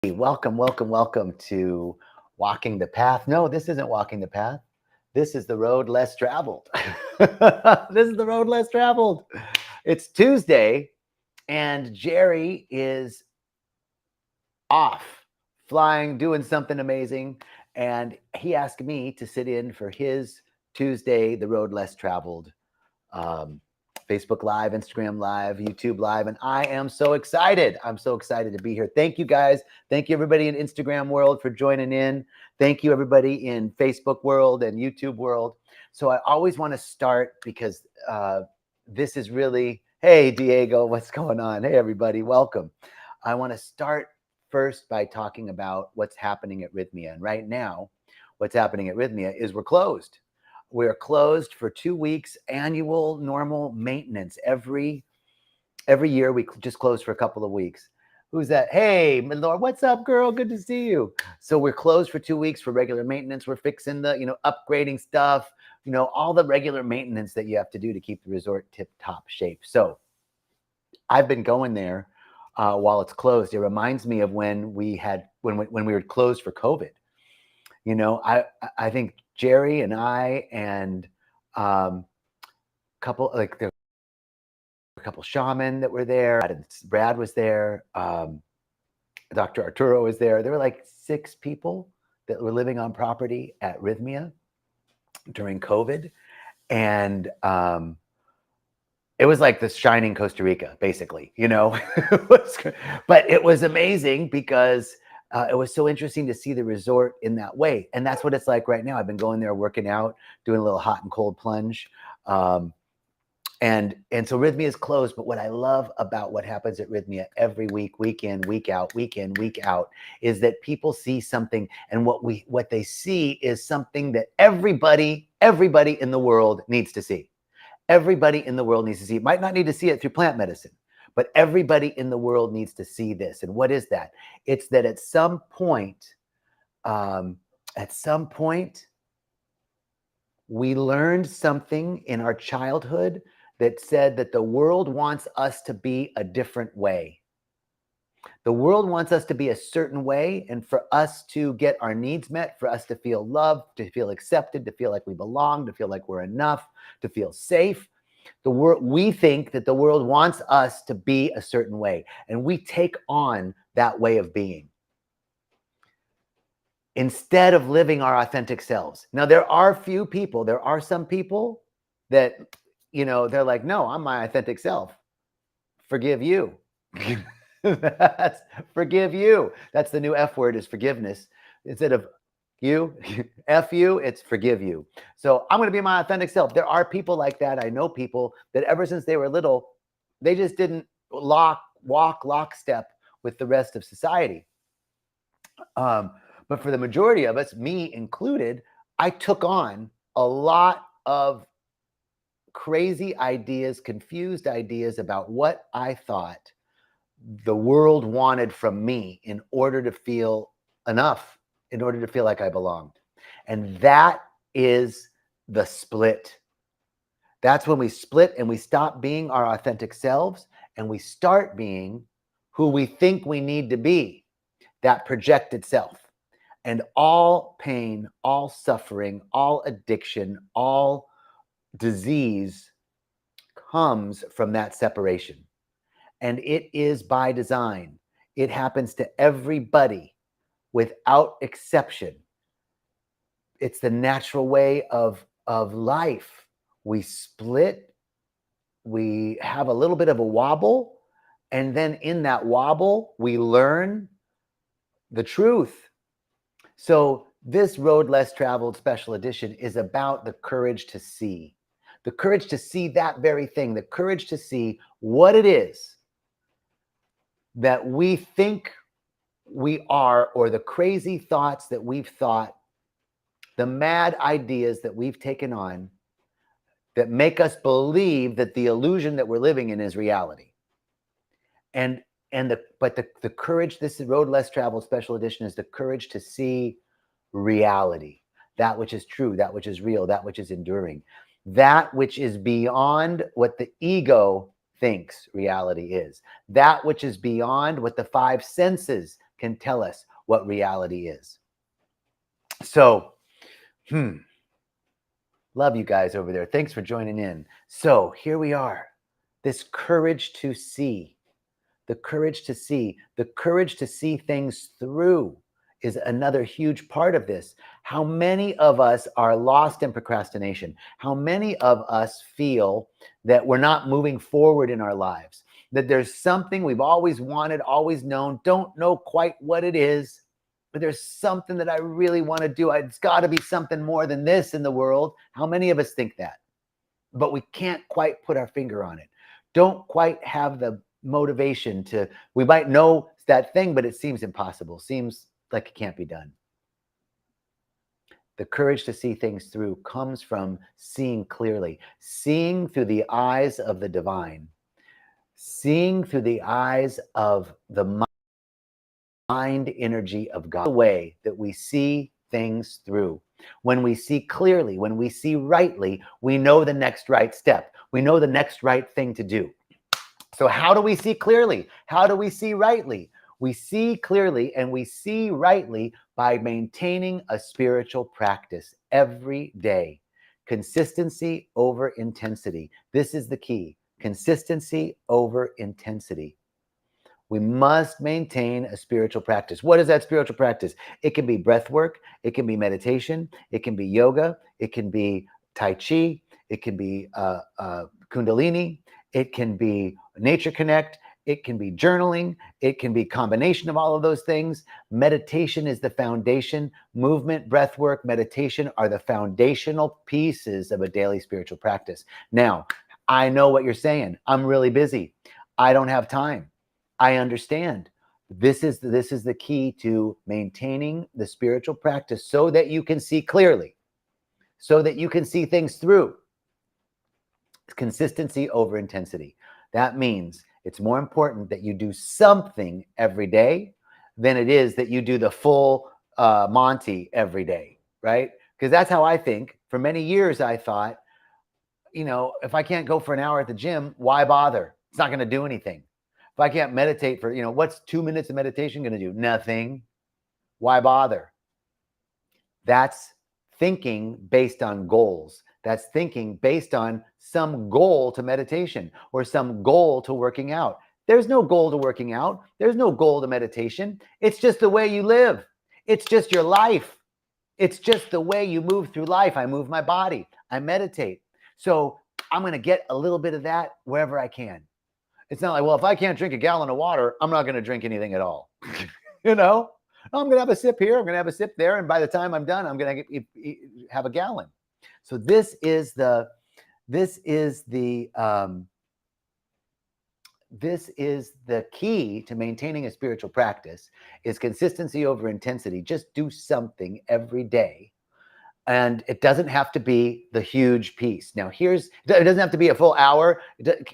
Welcome, welcome, welcome to Walking the Path. No, this isn't Walking the Path. This is the road less traveled. This is the road less traveled. It's Tuesday, and Jerry is off, flying, doing something amazing. And he asked me to sit in for his Tuesday, the road less traveled um, Facebook Live, Instagram Live, YouTube Live, and I am so excited. I'm so excited to be here. Thank you guys. Thank you everybody in Instagram world for joining in. Thank you everybody in Facebook world and YouTube world. So I always want to start because this is really, hey Diego, what's going on? Hey everybody, welcome. I want to start first by talking about what's happening at Rythmia. And right now, what's happening at Rythmia is we're closed. We're closed for 2 weeks, annual normal maintenance. Every year, we just close for a couple of weeks. Who's that? Hey, Milord, what's up, girl? Good to see you. So we're closed for 2 weeks for regular maintenance. We're fixing the, upgrading stuff, all the regular maintenance that you have to do to keep the resort tip-top shape. So I've been going there while it's closed. It reminds me of when we were closed for COVID. I think Jerry and I and there were a couple shaman that were there. Brad was there. Dr. Arturo was there. There were like 6 people that were living on property at Rythmia during COVID, and it was like the shining Costa Rica, basically. But it was amazing because it was so interesting to see the resort in that way. And that's what it's like right now. I've been going there, working out, doing a little hot and cold plunge. And so Rythmia is closed. But what I love about what happens at Rythmia every week, week in, week out, is that people see something. And what they see is something that everybody in the world needs to see. Everybody in the world needs to see it. Might not need to see it through plant medicine, but everybody in the world needs to see this. And what is that? It's that at some point, we learned something in our childhood that said that the world wants us to be a different way. The world wants us to be a certain way, and for us to get our needs met, for us to feel loved, to feel accepted, to feel like we belong, to feel like we're enough, to feel safe. We think that the world wants us to be a certain way, and we take on that way of being instead of living our authentic selves. Now, there are some people that, they're like, no, I'm my authentic self. Forgive you. Forgive you. That's the new F word, is forgiveness. Instead of you, F you, it's forgive you. So I'm going to be my authentic self. There are people like that. I know people that ever since they were little, they just didn't walk lockstep with the rest of society. But for the majority of us, me included, I took on a lot of crazy ideas, confused ideas about what I thought the world wanted from me in order to feel enough, in order to feel like I belonged. And that is the split. That's when we split and we stop being our authentic selves and we start being who we think we need to be, that projected self. And all pain, all suffering, all addiction, all disease comes from that separation. And it is by design. It happens to everybody without exception. It's the natural way of life. We split, we have a little bit of a wobble, and then in that wobble, we learn the truth. So this Road Less Traveled special edition is about the courage to see. The courage to see that very thing, the courage to see what it is that we think we are, or the crazy thoughts that we've thought, the mad ideas that we've taken on that make us believe that the illusion that we're living in is reality. But the courage, this Road Less Traveled special edition, is the courage to see reality, that which is true, that which is real, that which is enduring, that which is beyond what the ego thinks reality is, that which is beyond what the 5 senses can tell us what reality is. So, love you guys over there. Thanks for joining in. So here we are. This courage to see, the courage to see, the courage to see things through is another huge part of this. How many of us are lost in procrastination? How many of us feel that we're not moving forward in our lives? That there's something we've always wanted, always known, don't know quite what it is, but there's something that I really want to do. It's got to be something more than this in the world. How many of us think that? But we can't quite put our finger on it. Don't quite have the motivation to, we might know that thing, but it seems impossible, seems like it can't be done. The courage to see things through comes from seeing clearly, seeing through the eyes of the divine, seeing through the eyes of the mind energy of God, the way that we see things through. When we see clearly, when we see rightly, we know the next right step. We know the next right thing to do. So how do we see clearly? How do we see rightly? We see clearly and we see rightly by maintaining a spiritual practice every day. Consistency over intensity. This is the key. Consistency over intensity. We must maintain a spiritual practice. What is that spiritual practice? It can be breath work. It can be meditation. It can be yoga. It can be Tai Chi. It can be Kundalini. It can be Nature Connect. It can be journaling. It can be a combination of all of those things. Meditation is the foundation. Movement, breath work, meditation are the foundational pieces of a daily spiritual practice. Now, I know what you're saying. I'm really busy. I don't have time. I understand. This is the key to maintaining the spiritual practice so that you can see clearly, so that you can see things through. Consistency over intensity. That means it's more important that you do something every day than it is that you do the full Monty every day, right? Because that's how I think. For many years, I thought, if I can't go for an hour at the gym, why bother? It's not going to do anything. If I can't meditate for, what's 2 minutes of meditation going to do? Nothing. Why bother? That's thinking based on goals. That's thinking based on some goal to meditation or some goal to working out. There's no goal to working out. There's no goal to meditation. It's just the way you live. It's just your life. It's just the way you move through life. I move my body. I meditate. So I'm going to get a little bit of that wherever I can. It's not like, well, if I can't drink a gallon of water, I'm not going to drink anything at all. I'm going to have a sip here. I'm going to have a sip there. And by the time I'm done, I'm going to have a gallon. So this is the key to maintaining a spiritual practice is consistency over intensity. Just do something every day. And it doesn't have to be the huge piece. Now it doesn't have to be a full hour.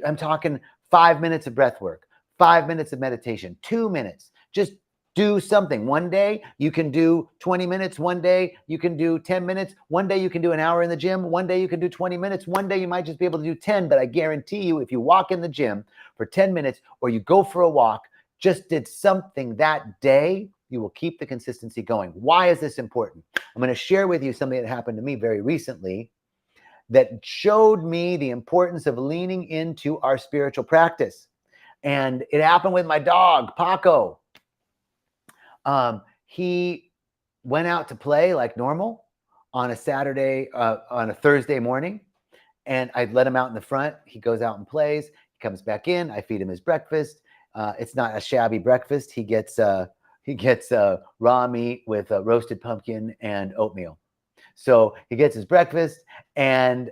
I'm talking 5 minutes of breath work, 5 minutes of meditation, 2 minutes. Just do something. One day you can do 20 minutes. One day you can do 10 minutes. One day you can do an hour in the gym. One day you can do 20 minutes. One day you might just be able to do 10. But I guarantee you, if you walk in the gym for 10 minutes or you go for a walk, just did something that day, you will keep the consistency going. Why is this important? I'm going to share with you something that happened to me very recently that showed me the importance of leaning into our spiritual practice. And it happened with my dog, Paco. He went out to play like normal on a Thursday morning, and I'd let him out in the front. He goes out and plays. He comes back in. I feed him his breakfast. It's not a shabby breakfast. He gets raw meat with roasted pumpkin and oatmeal. So he gets his breakfast, and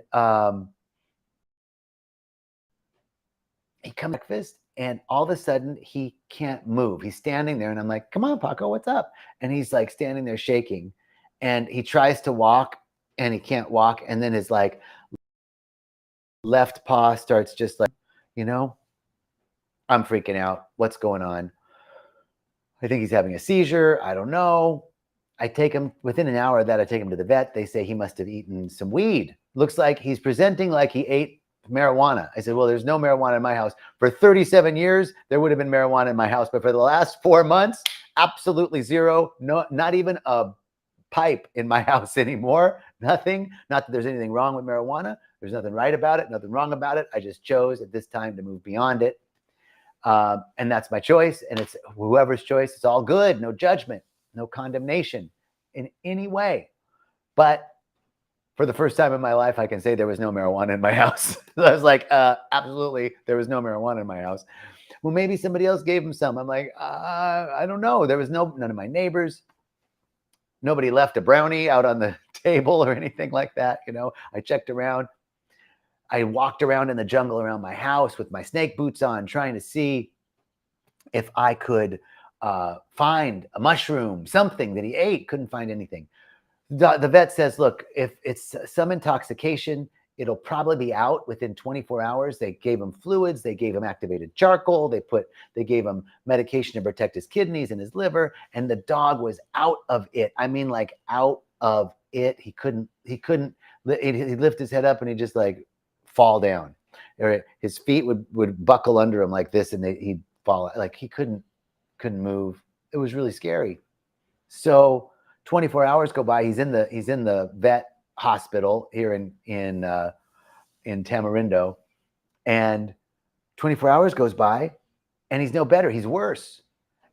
he comes to breakfast, and all of a sudden he can't move. He's standing there, and I'm like, "Come on, Paco, what's up?" And he's like standing there shaking, and he tries to walk, and he can't walk, and then his like left paw starts just like, I'm freaking out. What's going on? I think he's having a seizure. I don't know. I take him within an hour of that. I take him to the vet. They say he must have eaten some weed. Looks like he's presenting like he ate marijuana. I said, well, there's no marijuana in my house. For 37 years, there would have been marijuana in my house. But for the last 4 months, absolutely zero. No, not even a pipe in my house anymore. Nothing. Not that there's anything wrong with marijuana. There's nothing right about it, nothing wrong about it. I just chose at this time to move beyond it. And that's my choice. And it's whoever's choice. It's all good. No judgment, no condemnation in any way. But for the first time in my life, I can say there was no marijuana in my house. So I was like, absolutely, there was no marijuana in my house. Well, maybe somebody else gave him some. I'm like, I don't know. There was none of my neighbors. Nobody left a brownie out on the table or anything like that. I checked around. I walked around in the jungle around my house with my snake boots on, trying to see if I could find a mushroom, something that he ate. Couldn't find anything. The vet says, look, if it's some intoxication, it'll probably be out within 24 hours. They gave him fluids. They gave him activated charcoal. They gave him medication to protect his kidneys and his liver. And the dog was out of it. I mean, like out of it. He'd lift his head up and he'd just like fall down. Or his feet would buckle under him like this, and he'd fall. Like he couldn't move. It was really scary. So 24 hours go by. He's in the vet hospital here in Tamarindo, and 24 hours goes by, and he's no better. He's worse.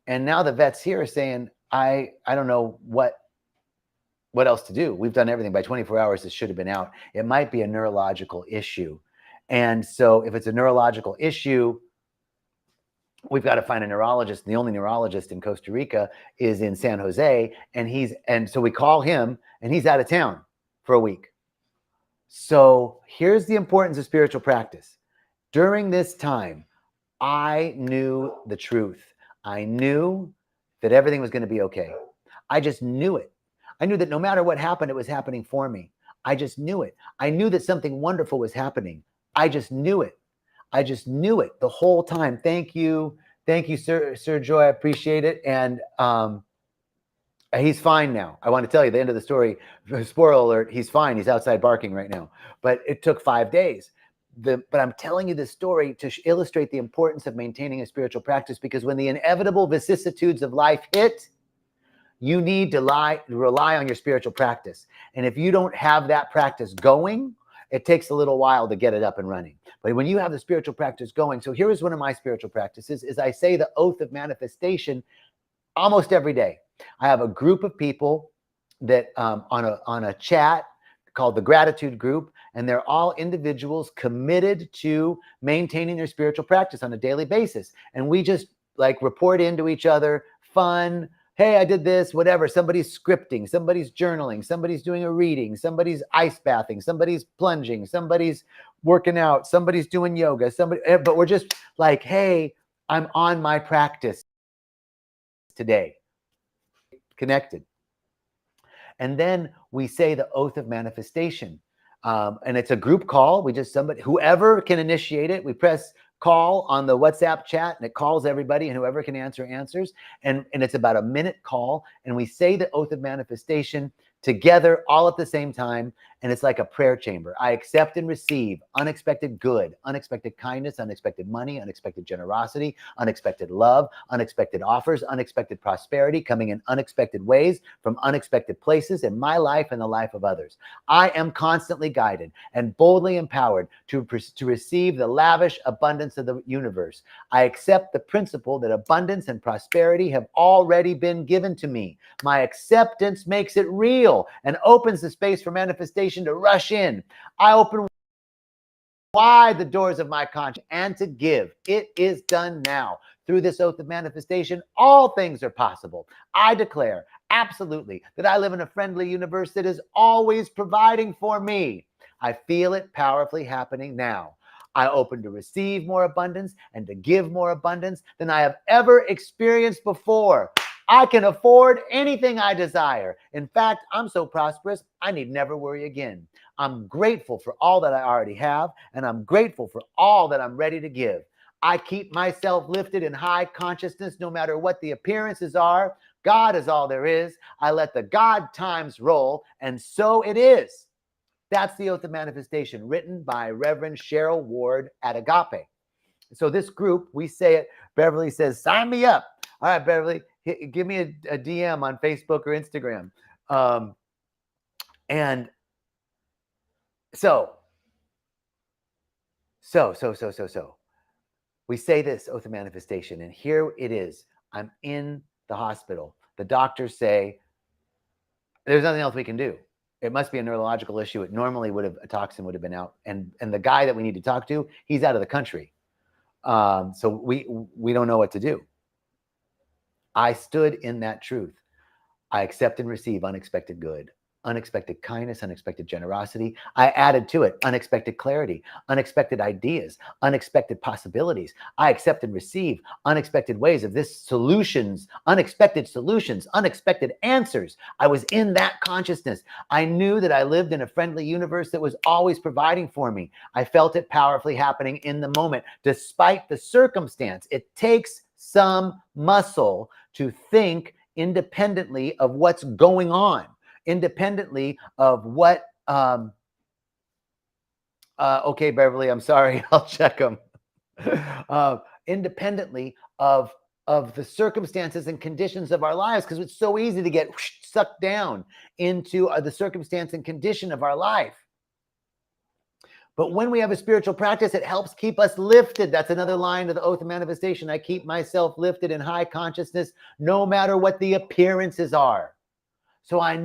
And now the vets here are saying, I don't know what else to do. We've done everything. By 24 hours, this should have been out. It might be a neurological issue. And so if it's a neurological issue, we've got to find a neurologist. The only neurologist in Costa Rica is in San Jose. And so we call him, and he's out of town for a week. So here's the importance of spiritual practice. During this time, I knew the truth. I knew that everything was going to be okay. I just knew it. I knew that no matter what happened, it was happening for me. I just knew it. I knew that something wonderful was happening. I just knew it. I just knew it the whole time. Thank you, Sir Joy. I appreciate it. And he's fine now. I want to tell you the end of the story. Spoiler alert: he's fine. He's outside barking right now. But it took 5 days. But I'm telling you this story to illustrate the importance of maintaining a spiritual practice, because when the inevitable vicissitudes of life hit, you need to rely on your spiritual practice. And if you don't have that practice going, it takes a little while to get it up and running. But when you have the spiritual practice going, so here is one of my spiritual practices, is I say the oath of manifestation almost every day. I have a group of people that on a chat called the Gratitude Group, and they're all individuals committed to maintaining their spiritual practice on a daily basis. And we just like report into each other, fun. Hey, I did this, whatever. Somebody's scripting, somebody's journaling, somebody's doing a reading, somebody's ice bathing, somebody's plunging, somebody's working out, somebody's doing yoga, but we're just like, hey, I'm on my practice today, connected. And then we say the oath of manifestation. And it's a group call. Whoever can initiate it, we press call on the WhatsApp chat, and it calls everybody, and whoever can answer answers. And it's about a minute call. And we say the oath of manifestation together all at the same time. And it's like a prayer chamber. I accept and receive unexpected good, unexpected kindness, unexpected money, unexpected generosity, unexpected love, unexpected offers, unexpected prosperity coming in unexpected ways from unexpected places in my life and the life of others. I am constantly guided and boldly empowered to receive the lavish abundance of the universe. I accept the principle that abundance and prosperity have already been given to me. My acceptance makes it real and opens the space for manifestation to rush in. I open wide the doors of my conscience and to give. It is done now. Through this oath of manifestation, all things are possible. I declare absolutely that I live in a friendly universe that is always providing for me. I feel it powerfully happening now. I open to receive more abundance and to give more abundance than I have ever experienced before. I can afford anything I desire. In fact, I'm so prosperous, I need never worry again. I'm grateful for all that I already have, and I'm grateful for all that I'm ready to give. I keep myself lifted in high consciousness no matter what the appearances are. God is all there is. I let the God times roll, and so it is. That's the Oath of Manifestation, written by Reverend Cheryl Ward at Agape. So this group, we say it, Beverly says, sign me up. All right, Beverly, give me a DM on Facebook or Instagram. And so, we say this Oath of Manifestation, and here it is. I'm in the hospital. The doctors say, there's nothing else we can do. It must be a neurological issue. It normally a toxin would have been out. And the guy that we need to talk to, he's out of the country. So we don't know what to do. I stood in that truth. I accept and receive unexpected good, unexpected kindness, unexpected generosity. I added to it unexpected clarity, unexpected ideas, unexpected possibilities. I accept and receive unexpected ways of this solutions, unexpected answers. I was in that consciousness. I knew that I lived in a friendly universe that was always providing for me. I felt it powerfully happening in the moment, despite the circumstance. It takes some muscle to think independently of what's going on, independently of what, okay, Beverly, I'm sorry, I'll check them. Independently of the circumstances and conditions of our lives, because it's so easy to get sucked down into the circumstance and condition of our life. But when we have a spiritual practice, it helps keep us lifted. That's another line of the Oath of Manifestation. I keep myself lifted in high consciousness, no matter what the appearances are. So I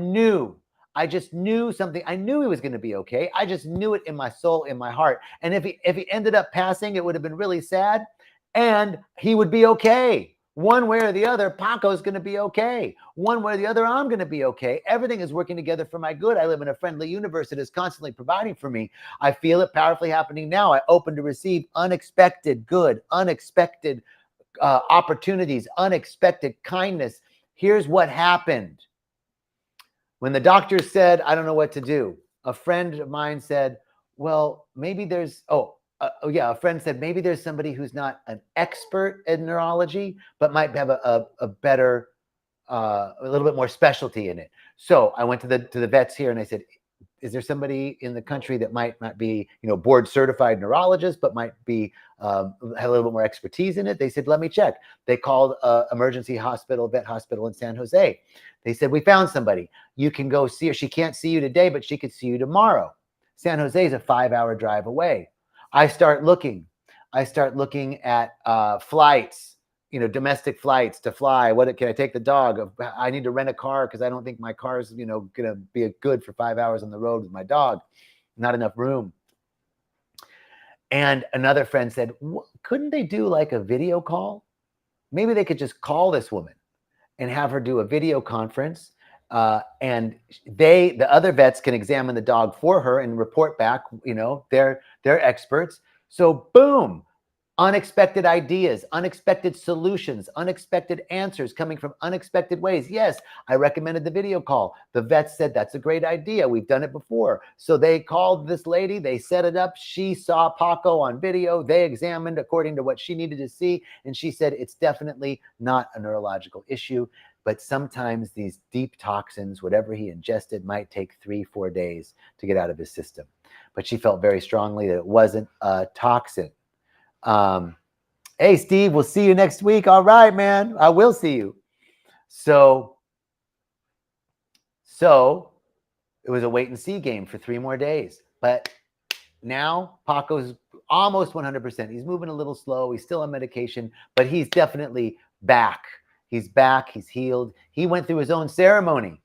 just knew something. I knew he was going to be okay. I just knew it in my soul, in my heart. And if he ended up passing, it would have been really sad. And he would be okay. One way or the other, Paco's going to be okay. One way or the other, I'm going to be okay. Everything is working together for my good. I live in a friendly universe that is constantly providing for me. I feel it powerfully happening now. I open to receive unexpected good, unexpected opportunities, unexpected kindness. Here's what happened. When the doctor said, I don't know what to do, a friend of mine said, well, maybe there's, a friend said, maybe there's somebody who's not an expert in neurology, but might have a better, a little bit more specialty in it. So I went to the vets here and I said, is there somebody in the country that might not be, board certified neurologist, but might be, have a little bit more expertise in it? They said, let me check. They called emergency hospital, vet hospital in San Jose. They said, we found somebody. You can go see her. She can't see you today, but she could see you tomorrow. San Jose is a 5-hour drive away. I start looking at flights, domestic flights to fly. What can I take the dog? I need to rent a car because I don't think my car is, going to be good for 5 hours on the road with my dog. Not enough room. And another friend said, couldn't they do like a video call? Maybe they could just call this woman and have her do a video conference. And the other vets can examine the dog for her and report back, they're experts. So boom, unexpected ideas, unexpected solutions, unexpected answers coming from unexpected ways. Yes, I recommended the video call. The vet said, that's a great idea. We've done it before. So they called this lady, they set it up. She saw Paco on video. They examined according to what she needed to see. And she said, it's definitely not a neurological issue, but sometimes these deep toxins, whatever he ingested, might take 3-4 days to get out of his system. But she felt very strongly that it wasn't a toxin. Hey, Steve, we'll see you next week. All right, man. I will see you. So it was a wait and see game for 3 more days. But now Paco's almost 100%. He's moving a little slow. He's still on medication, but he's definitely back. He's back. He's healed. He went through his own ceremony.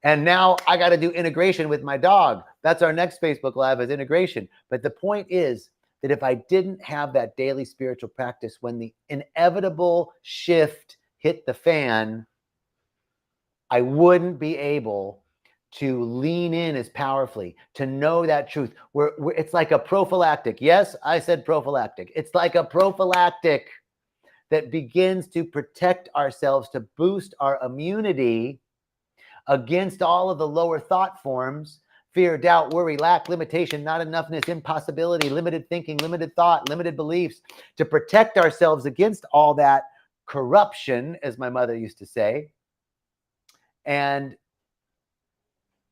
And now I got to do integration with my dog. That's our next Facebook Live, is integration. But the point is that if I didn't have that daily spiritual practice, when the inevitable shift hit the fan, I wouldn't be able to lean in as powerfully, to know that truth. It's like a prophylactic. Yes, I said prophylactic. It's like a prophylactic that begins to protect ourselves, to boost our immunity against all of the lower thought forms: fear, doubt, worry, lack, limitation, not enoughness, impossibility, limited thinking, limited thought, limited beliefs, to protect ourselves against all that corruption, as my mother used to say. And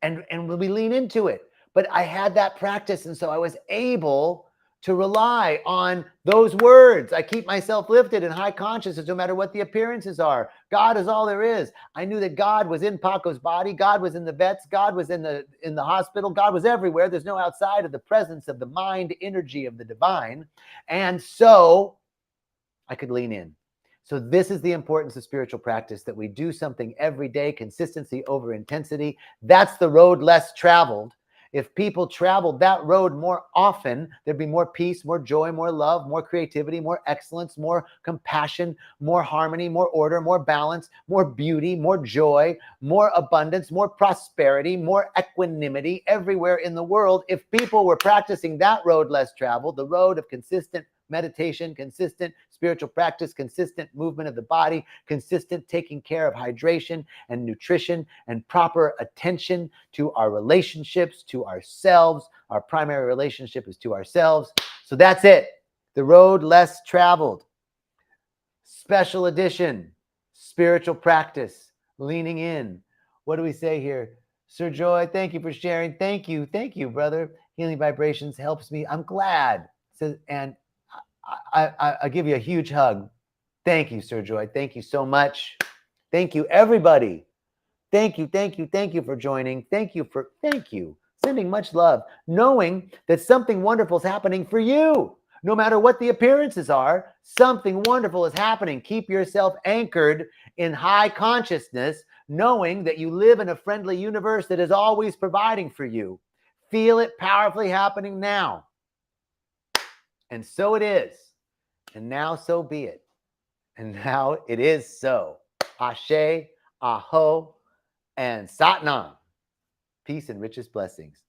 when we lean into it, But I had that practice, and so I was able to rely on those words. I keep myself lifted in high consciousness no matter what the appearances are. God is all there is. I knew that God was in Paco's body. God was in the vets. God was in the hospital. God was everywhere. There's no outside of the presence of the mind energy of the divine. And so I could lean in. So this is the importance of spiritual practice, that we do something every day, consistency over intensity. That's the road less traveled. If people traveled that road more often, there'd be more peace, more joy, more love, more creativity, more excellence, more compassion, more harmony, more order, more balance, more beauty, more joy, more abundance, more prosperity, more equanimity everywhere in the world. If people were practicing that road less traveled, the road of consistent meditation, consistent spiritual practice, consistent movement of the body, consistent taking care of hydration and nutrition and proper attention to our relationships, to ourselves. Our primary relationship is to ourselves. So that's it. The road less traveled. Special edition, spiritual practice, leaning in. What do we say here? Sir Joy, thank you for sharing. Thank you, brother. Healing vibrations helps me. I'm glad. And I give you a huge hug. Thank you, Sir Joy. Thank you so much. Thank you, everybody. Thank you for joining. Thank you. Sending much love, knowing that something wonderful is happening for you. No matter what the appearances are, something wonderful is happening. Keep yourself anchored in high consciousness, knowing that you live in a friendly universe that is always providing for you. Feel it powerfully happening now. And so it is. And now so be it. And now it is so. Ashe, Aho, and Satnam. Peace and richest blessings.